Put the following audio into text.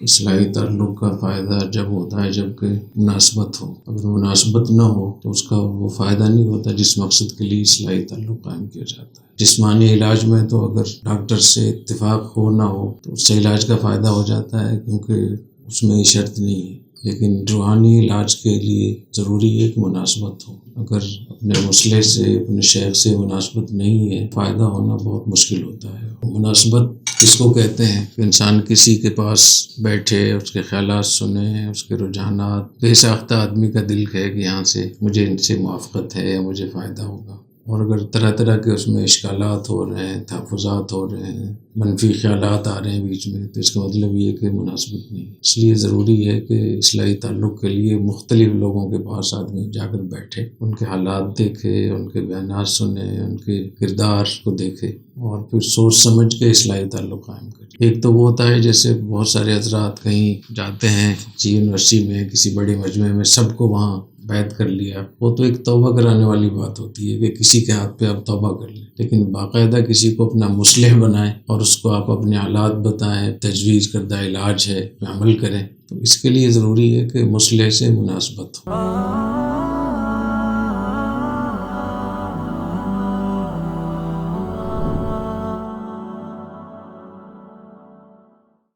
اصلاحی تعلق کا فائدہ جب ہوتا ہے جب کہ مناسبت ہو. اگر مناسبت نہ ہو تو اس کا وہ فائدہ نہیں ہوتا جس مقصد کے لیے اصلاحی تعلق قائم کیا جاتا ہے. جسمانی علاج میں تو اگر ڈاکٹر سے اتفاق ہو نہ ہو تو اس سے علاج کا فائدہ ہو جاتا ہے، کیونکہ اس میں شرط نہیں ہے. لیکن روحانی علاج کے لیے ضروری ہے کہ مناسبت ہو. اگر اپنے مسئلے سے، اپنے شیخ سے مناسبت نہیں ہے، فائدہ ہونا بہت مشکل ہوتا ہے. مناسبت اس کو کہتے ہیں کہ انسان کسی کے پاس بیٹھے، اس کے خیالات سنے، اس کے رجحانات. بے ساختہ آدمی کا دل کہے کہ یہاں سے مجھے ان سے موافقت ہے یا مجھے فائدہ ہوگا. اور اگر طرح طرح کے اس میں اشکالات ہو رہے ہیں، تحفظات ہو رہے ہیں، منفی خیالات آ رہے ہیں بیچ میں، تو اس کا مطلب یہ کہ مناسبت نہیں. اس لیے ضروری ہے کہ اصلاحی تعلق کے لیے مختلف لوگوں کے پاس آدمی جا کر بیٹھے، ان کے حالات دیکھے، ان کے بیانات سنے، ان کے کردار کو دیکھے، اور پھر سوچ سمجھ کے اصلاحی تعلق قائم کرے. ایک تو وہ ہوتا ہے جیسے بہت سارے حضرات کہیں جاتے ہیں کسی یونیورسٹی میں، کسی بڑے مجمع میں، سب کو وہاں بیعت کر لیا. وہ تو ایک توبہ کرانے والی بات ہوتی ہے کہ کسی کے ہاتھ پہ آپ توبہ کر لیں. لیکن باقاعدہ کسی کو اپنا مصلح بنائیں اور اس کو آپ اپنے حالات بتائیں، تجویز کردہ علاج ہے پہ عمل کریں، تو اس کے لیے ضروری ہے کہ مصلح سے مناسبت ہو.